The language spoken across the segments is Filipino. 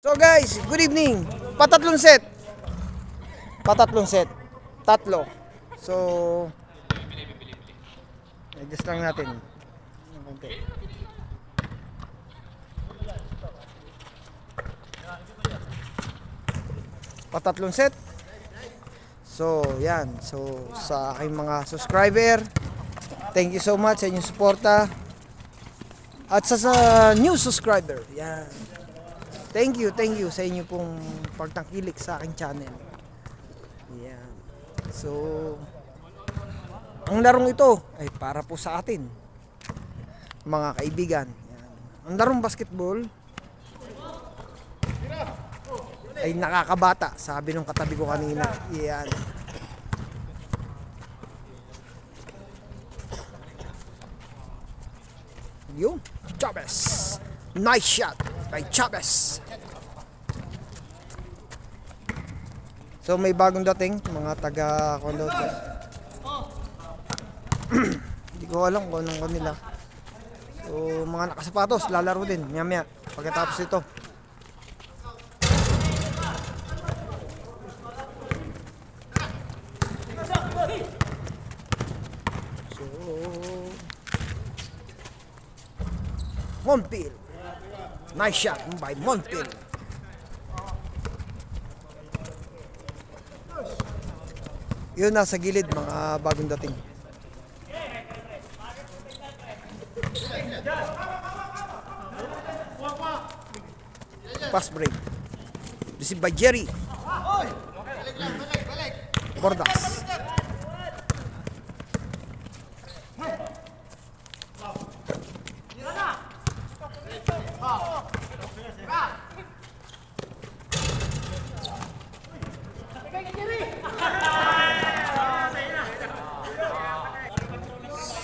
So guys, good evening. Patatlong set. Patatlong set. Tatlo. So, adjust lang natin. Okay. Patatlong set. So, yan. So, sa aking mga subscriber, thank you so much sa inyong suporta. At sa new subscriber, yan. Thank you sa inyo pong pagtangkilik sa aking channel. Yan. So, ang larong ito ay para po sa atin, mga kaibigan. Yan. Ang larong basketball ay nakakabata, sabi nung katabi ko kanina. Yan. Yun, Chavez. Nice shot by Chavez. So may bagong dating mga taga Coloto. Hindi ko alam kung anong kanila. So mga nakasapatos lalaro din maya pagkatapos ito. So Monpil. Nice shot by Monpil. Yun nasa gilid mga bagong dating. Pass break. Received by Jerry. Bordas.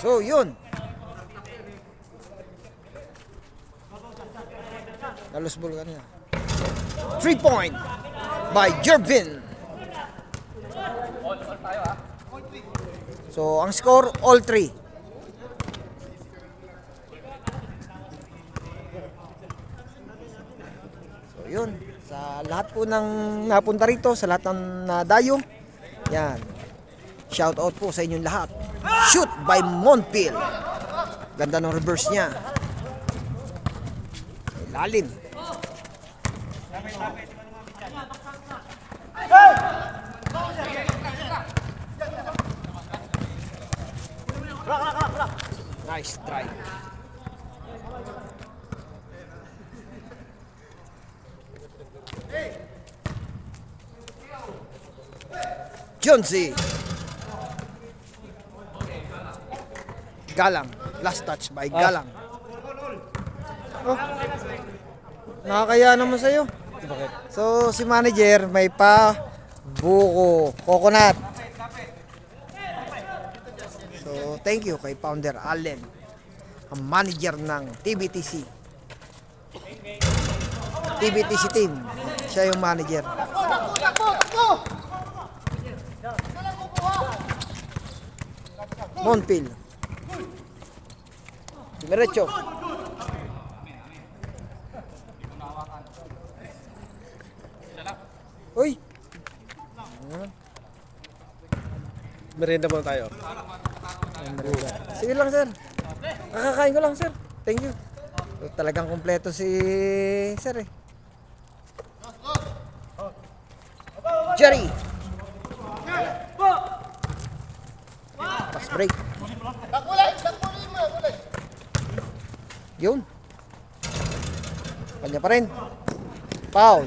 So yun. Nalos ball kanina. 3-point by Jervin. So ang score all 3. So yun, sa lahat po ng napunta rito, sa lahat ng nadayo, yan. Shout out po sa inyong lahat. Shoot by Monpil. Ganda ng reverse niya. Lalim. Nice try. Jonesy. Galang. Last touch by Galang. Oh. Nakakaya naman sa'yo. So, si manager may pa buko, coconut. So, thank you kay Founder Allen, ang manager ng TBTC. TBTC team. Siya yung manager. Monpil. Diretso. Uy. Merienda muna tayo. Sige lang, sir. Kakakain ko lang, sir. Thank you. So, talagang kumpleto si sir eh. Jerry. Pass break. Yun. Kanya pa rin. Foul.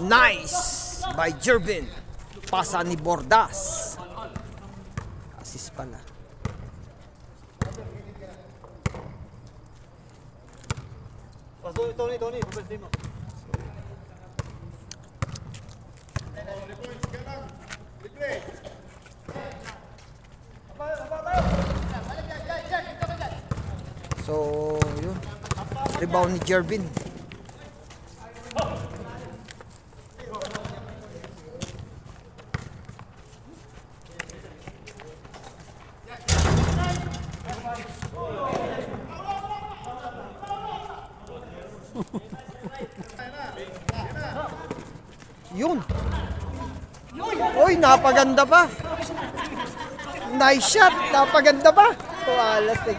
Nice by Jervin. Pasa ni Bordas. Assist pala. Tony, pwede mo. So, yun. Rebound ni Jervin. Yun. Uy, napaganda pa. Nice shot. Napaganda pa. Wala, stick.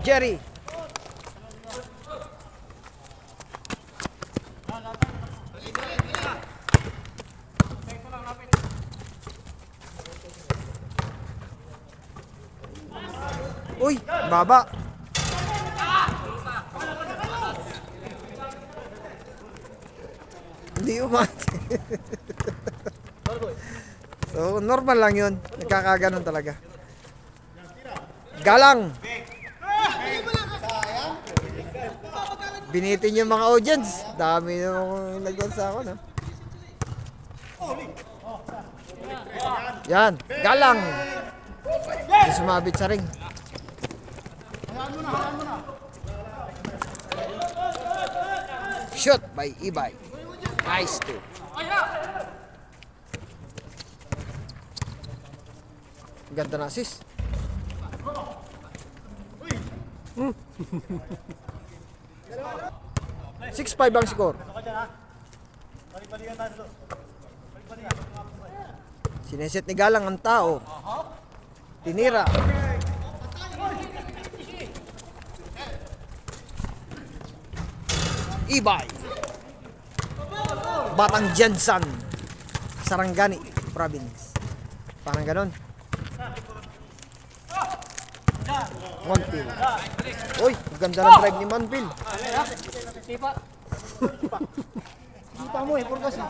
Jerry. Uy, baba. Hindi umati. So, normal lang yun. Nagkakaganon talaga. Galang. Binitin yung mga audience. Dami yung nagbansa ako, no? Yan. Galang. Hindi sumabit sa ring. Shot by Ibay. Nice too. Ganda na assist. 6-5 ang score. Sineset ni Galang ang tao. Tinira. Ibay. Batang Jensan. Sarangani Province. Parang ganon. Monpil. Uy, ganda ng drive ni Monpil. Sipa mo eh, purgas eh.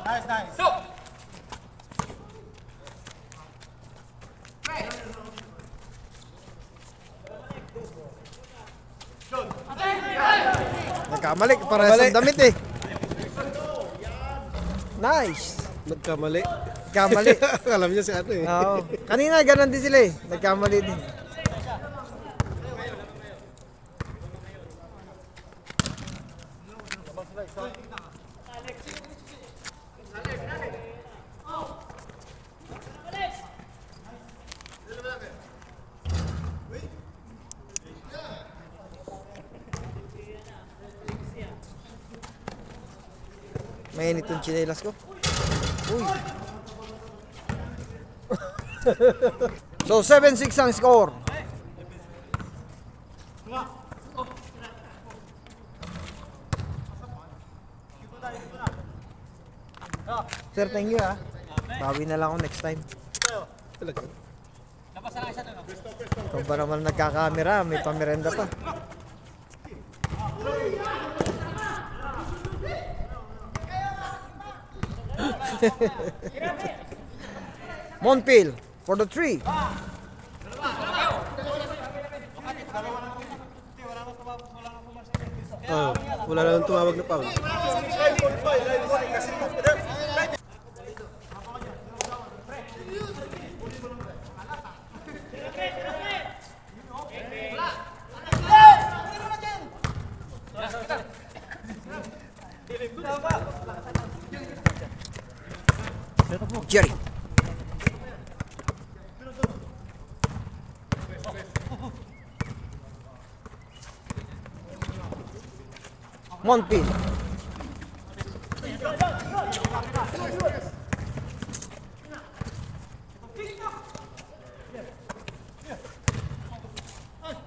Nice, nice. Nagkamali, parehas ang damit eh. Nice. Nagkamali. Nagkamali. Alam niya si ano eh. Oo. Kanina ganun din sila eh. Nagkamali din. Mainit yung chinelas ko. Uy. So 7-6 ang score. Sir, thank you ah. Bawi na lang ako next time. Talaga. Ikaw ba naman nagkakamera? May pamerenda pa. Monpil for the 3. Wala na nang tumawag na foul. Jerry. Monpil.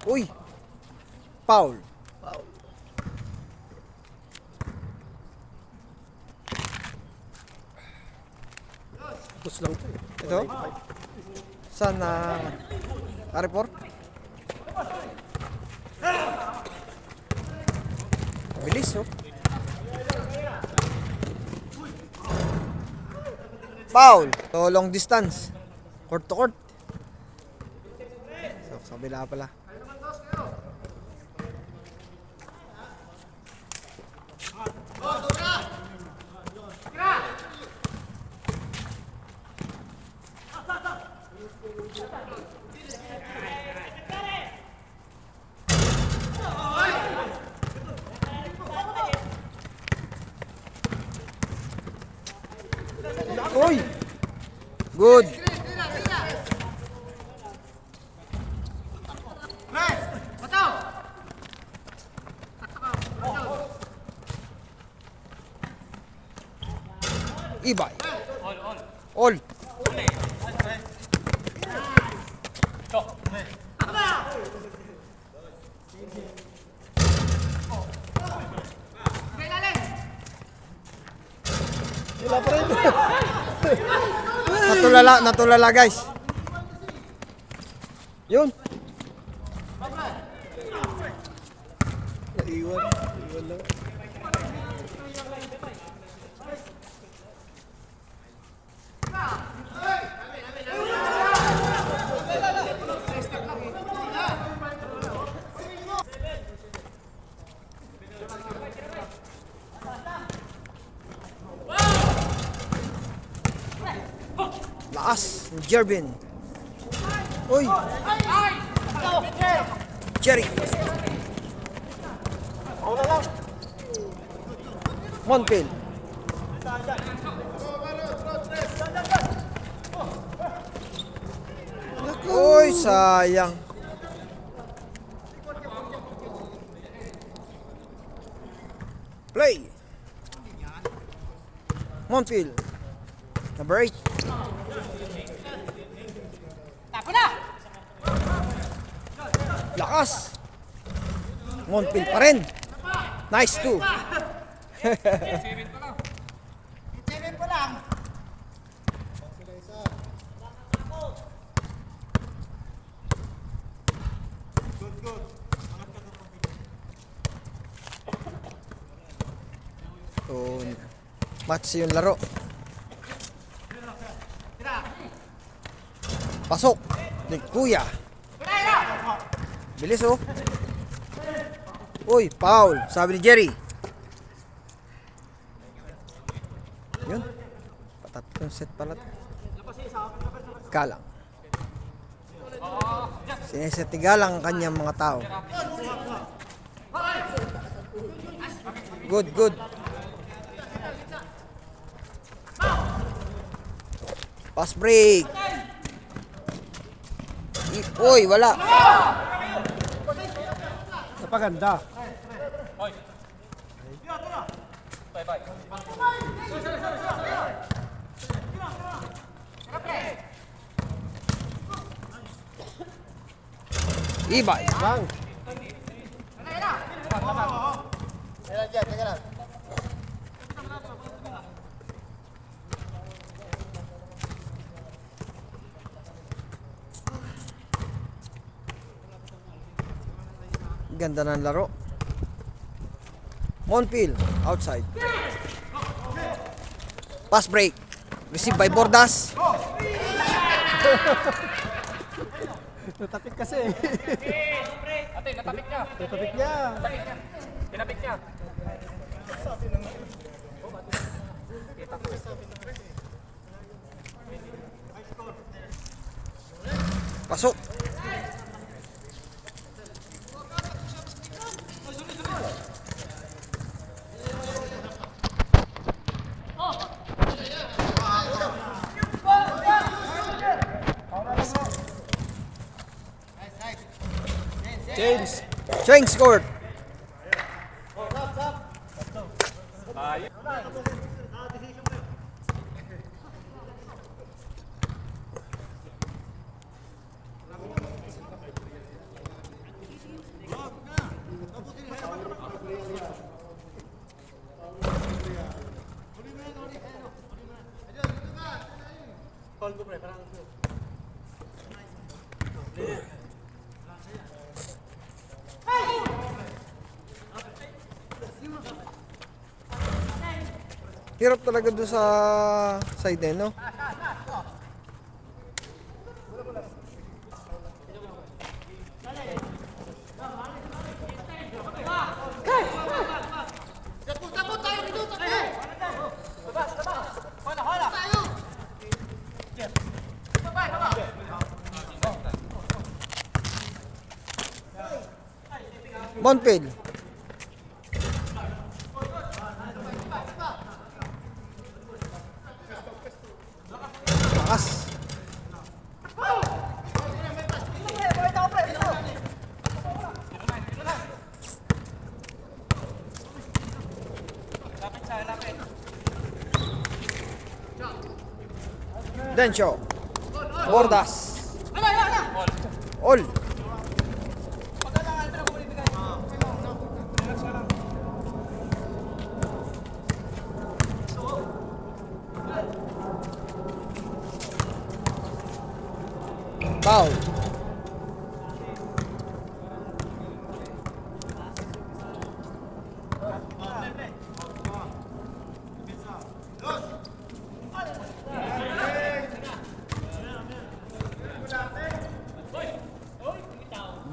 Uy. Foul. Push lang ito eh. Ito? Saan na report? Bilis oh. Foul. So long distance. Court to court. So sa kabila pala. Good. Ibay. All. Wala pa rin. Natulala guys. Yun. Iwan lang. Lakas. Jervin. Uy. Jerry. Monpil. Uy, sayang. Play. Monpil. Number 8. Lakas. Monpil pa rin. Nice too. So, match yung laro. Pasok. Ni Kuya. Bilis oh. Uy, foul. Sabi ni Jerry. Yun. Patatlong set pala. Galang. Sineset ni Galang ang kanyang mga tao. Good, good. Pass break. Uy, wala. Napaganda. Ibay. Bang. Ganda ng laro. Monpil, outside. Pass break. Received by Bordas. Natapik kasi. Ate, natapik niya. Natapik niya. Tinapik niya. Pasok. James. Cheng scored. Hirap talaga doon sa side eh, no? Monpil. Lakas. Dencho. Bordas. All. Foul.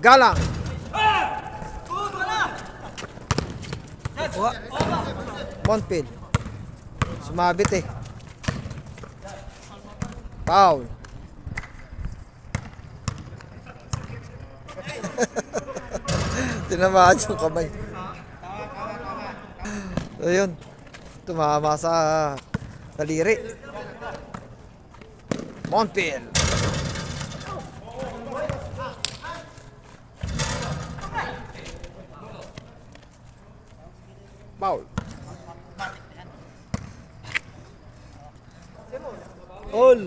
Galang. Monpil. Sumabit eh. Foul. Tinamaan yung kamay. Ayun. Tumama sa daliri. Monpil. Foul. All.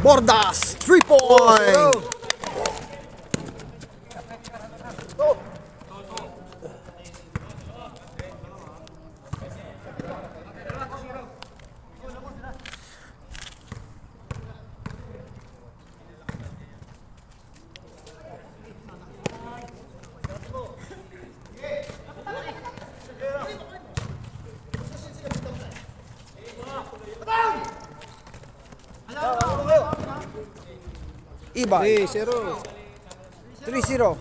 Bordas. 3-point. Ibay. 3-0. 3-0.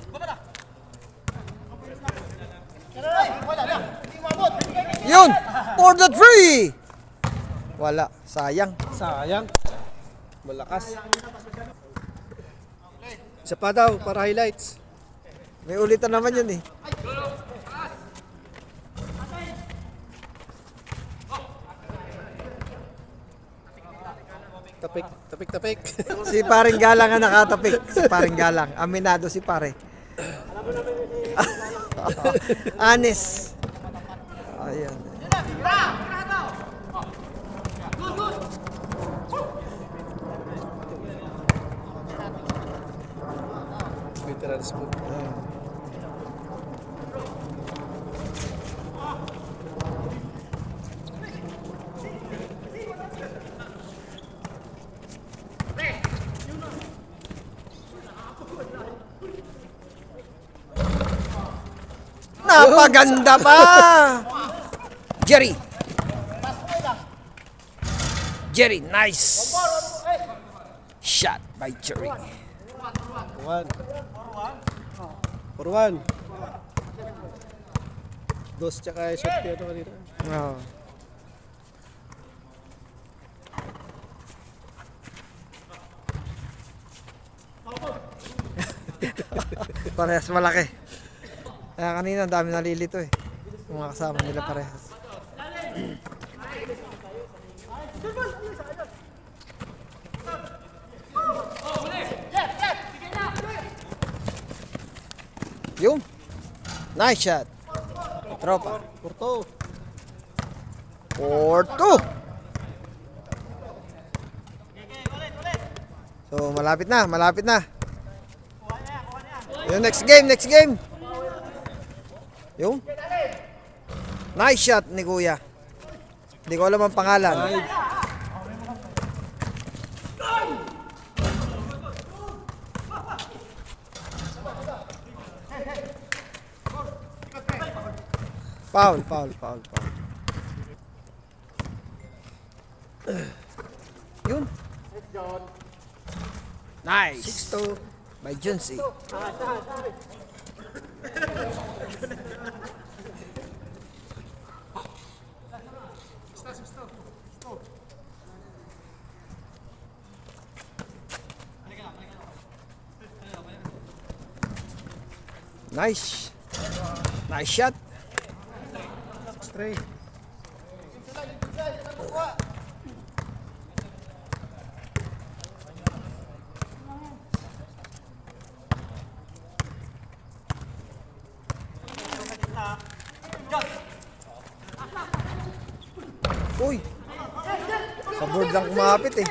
Yun! For the 3! Wala. Sayang. Sayang. Malakas. Isa pa daw para highlights. May ulitan naman yun eh. Tapik, tapik, tapik. Si paring galang ang nakatapik. Si paring galang. Aminado si pare. Anis. Ayan. Veterans po. Napaganda pa! Jerry. Jerry, nice. Shot by Jerry. 1. For 1. Dos tsaka shot niya ito kanina. Oh. Parehas malaki. Kaya kanina ang dami nalilito eh. Yung mga kasama nila parehas. Yun. Nice shot. Tropa. Porto. 4-2. So malapit na, malapit na. Yung next game, next game. Yung nice shot ni Kuya. Hindi ko alam ang pangalan. Foul, foul, foul, foul. Yun. Nice. 6-2. By Junsi. Nice. Nice shot. 6-3. Uy! Sa board lang kumapit eh.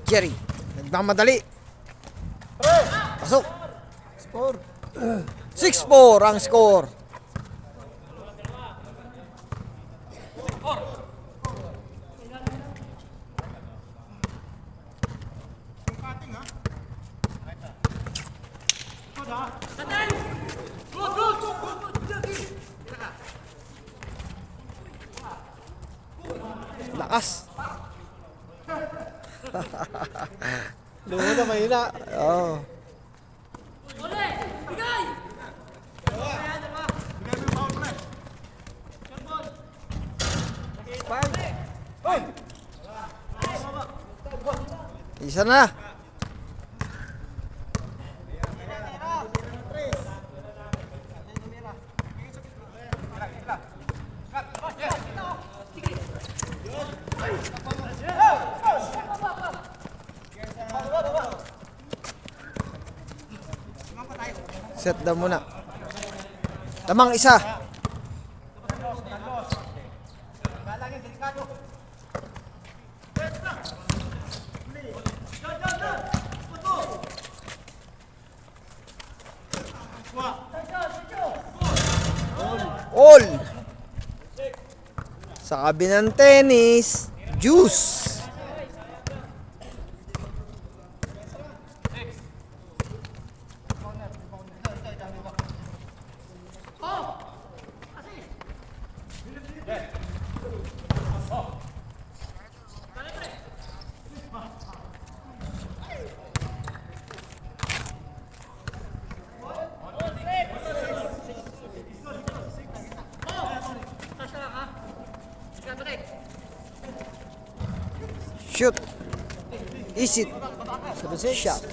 Jerry, nagmamadali. Pasok. Score. 6-4 ang score. Lakas. Lumo na mahina. Oh. Isa na. Set daw muna. Tamang isa. All. Sa kabi ng tennis, juice. Shoot. Is it? Shot.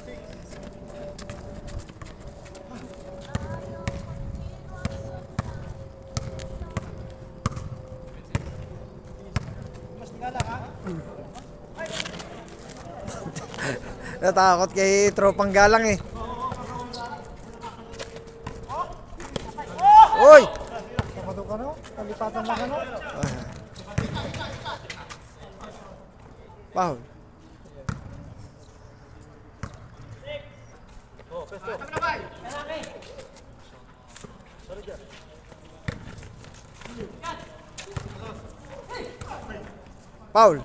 Natakot kay tropang galang eh. Oy! Kapatid ka no? Kalipatan lang ano? Foul. Foul.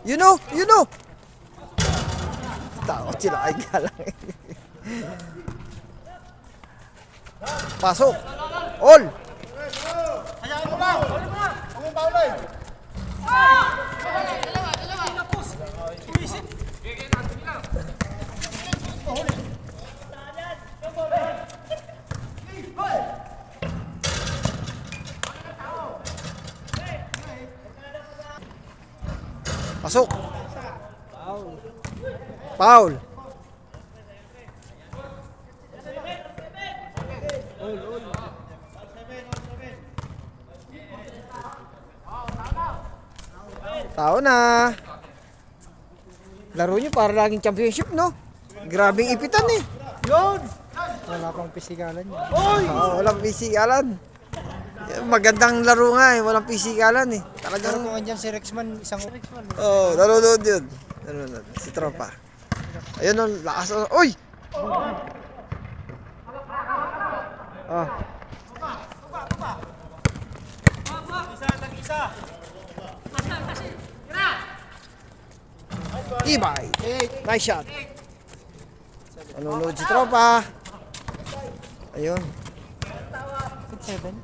You know. Takot sila kay galang eh. Pasok. All. Pasok. Foul. Tao na. Laro nyo para laging championship, no? Grabing ipitan eh. Yun! Wala pang pisikalan yun. Walang pisikalan. Magandang laro nga eh, walang pisikalan eh. Pero Talagang, kung andyan si Rexman, isang Rexman. nanonood yun. Nanonood, si Tropa. Ayun o, lakas o. Uy! Ah. Ibay. Nice shot. Nanonood si Tropa. Ayun. 7.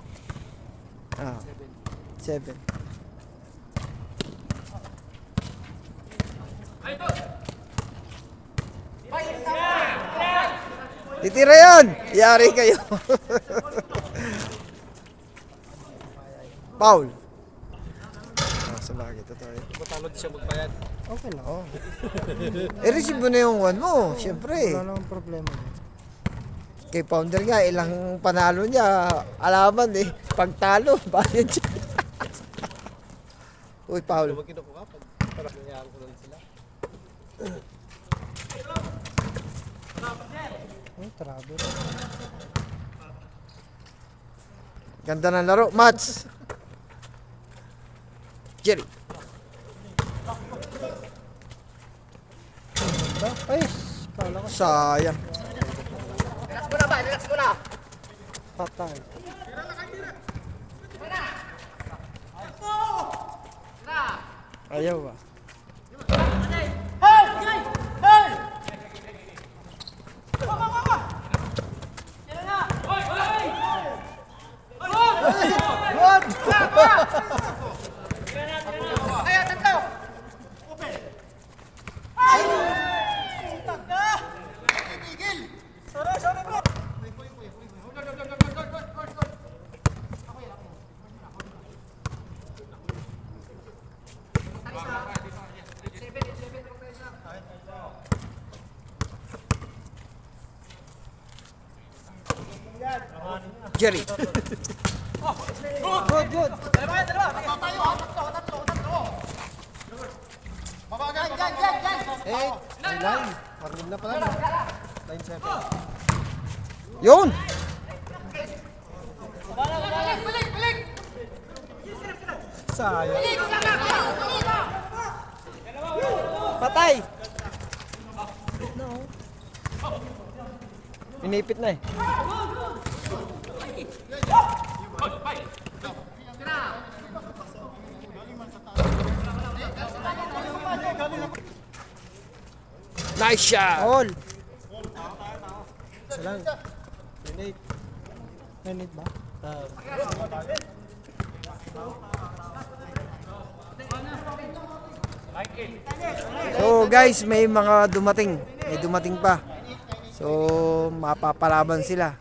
Ah. 7. Titira yan! Yari kayo. Foul. Sa bagay, totoo yun. Matalo siya magbayad. Okay lang. Oh. I-receive mo na yung one mo, syempre. Wala namang problema. Kay Founder nga, ilang panalo niya, alaman eh. Pagtalo, bayad siya. Uy, foul. Huwag kinukuha pag Oh, travel. Ganda ng laro. Mats. Jerry. Ay, kala ko Sayang. patay. Ayaw ba? Jerry. Good, good. Eh, line. Armin na pala. Line 7. Yun. Sayang. Patay. Pinipit na eh. Nice shot. All. Isa lang. Minute. Minute ba? So guys, may mga dumating. May dumating pa. So mapapalaban sila.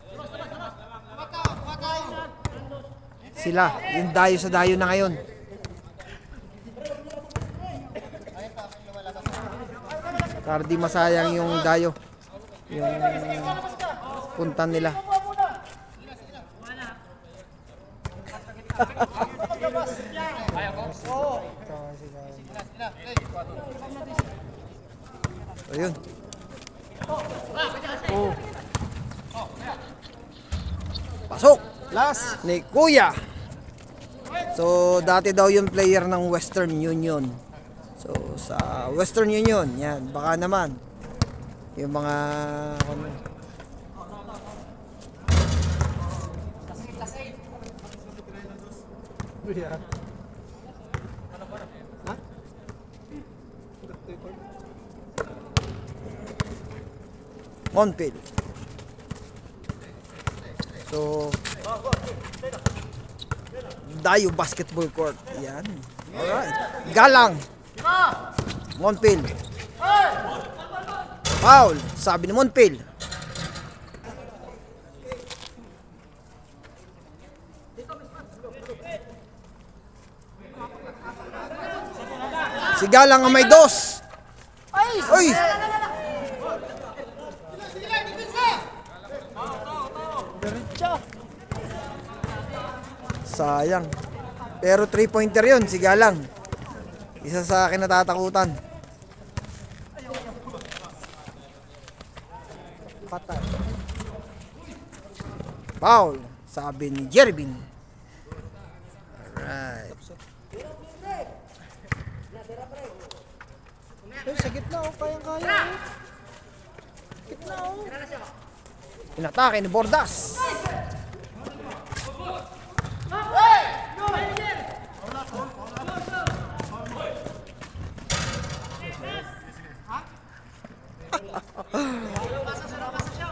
Sila, yung dayo sa dayo na ngayon. Para di masayang yung dayo. Yung puntan nila. Ayun. Oh. Pasok Last. ni Kuya. So dati daw yung player ng Western Union. So sa Western Union, yan, baka naman yung mga ano, Yeah. Monpil. So Dayo Basketball Court. Yan. Alright. Galang. Monpil. Foul. Sabi ni Monpil. Si Galang ang may dos. Uy! Diretso. Sayang. Pero 3-pointer yun, si Galang. Isa sa akin natatakutan. Patay. Foul. Sabi ni Jervin. Alright. Eh, sa gitna oh, kayang-kaya oh. Gitna oh. Inatake ni Bordas.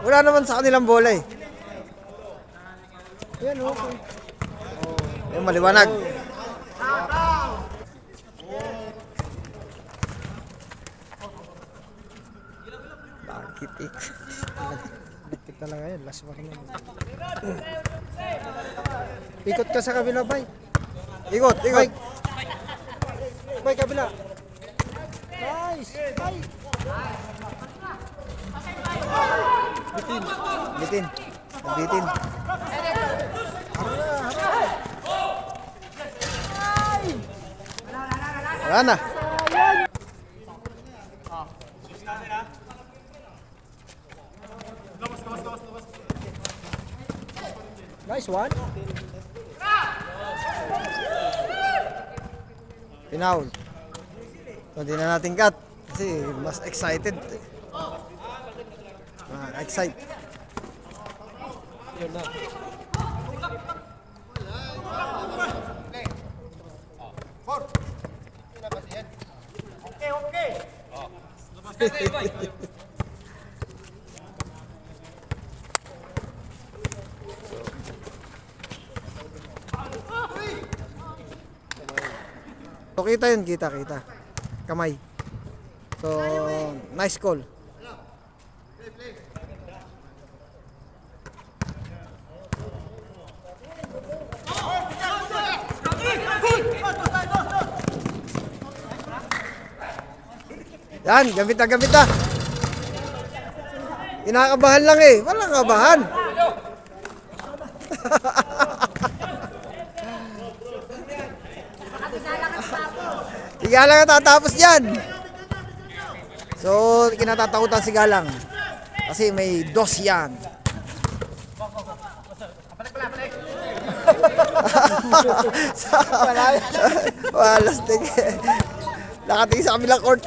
Wala naman sa kanilang bola eh. Yan oh. Yung maliwanag. Bakit eh? Dikit talaga yan. Last one yan. Ikot ka sa kabila, bay. Ikot, ikot. Bay, kabila. Nice. Bay. Bitin. Bitin. Wala na. Ayan. Nice one. Pinaul. So, di na natin cut. Kasi mas excited. Excite. Yun na. So, kita yun, kita. Kamay. So, nice call. Yan, gamit na. Kinakabahan lang eh. Walang kabahan. Sigalang ang tatapos dyan. So, kinatatakutan si Galang. Kasi may dos yan. Walastik. Nakatingin sa kabilang court.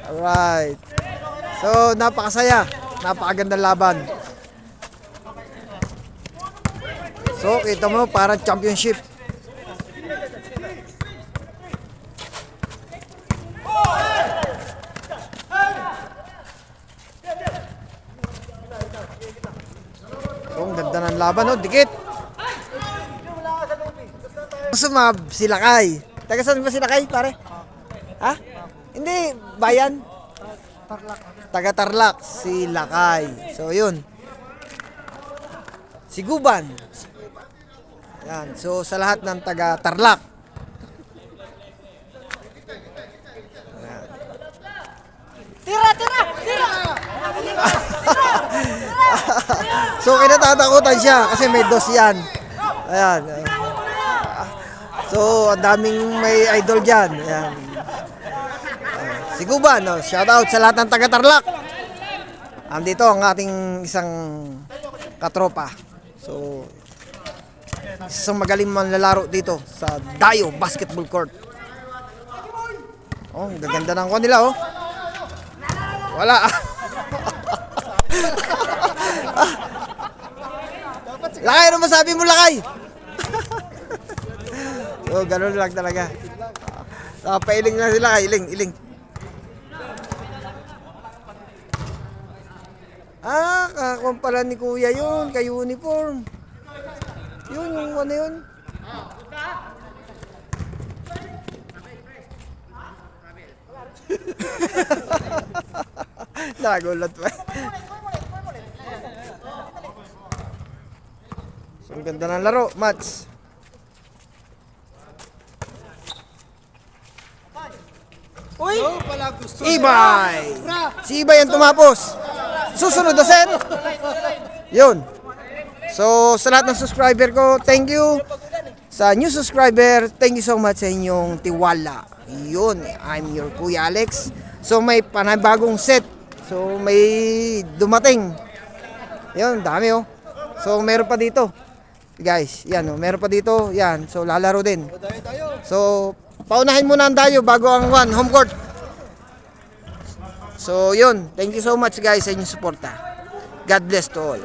Alright. So, napakasaya. Napakagandang laban. So, kita mo parang championship. So, ang ganda ng laban, no? Dikit. Sumab, si Lakay. Taga saan ba si Lakay, pare? Ha? Hindi, bayan. Taga Tarlac, si Lakay. So, yun. Si Guban. Yan. So, sa lahat ng taga Tarlac. Tira! So, kinatatakutan siya kasi may dos yan. Ayan. So, ang daming may idol dyan. Ayan. Si Guban, no? Shout out sa lahat ng taga Tarlac. Andito ang ating isang katropa. So, isang magaling manlalaro dito sa Dayo Basketball Court. Oh, ang gaganda ng ko nila, oh. Wala. Lakay, ano masabi mo, Lakay? So, ganun lang talaga. Pailing lang sila, iling. Kakon pala ni Kuya yun, kay uniform. Yun, yung ano yun. Nagulat pa. So, ang ganda ng laro, Mats. Uy! Ibay! Si Ibay ang tumapos. Susunod na set. Yun. So, sa lahat ng subscriber ko, thank you. Sa new subscriber, thank you so much sa inyong tiwala. Yun, I'm your Kuya Alex. So, may panibagong set. So, may dumating. Yun, dami oh. So, meron pa dito. Guys, yan oh, meron pa dito. Yan, so lalaro din. So, paunahin muna ang Dayo bago ang home court. So, yun. Thank you so much guys sa inyong suporta. God bless to all.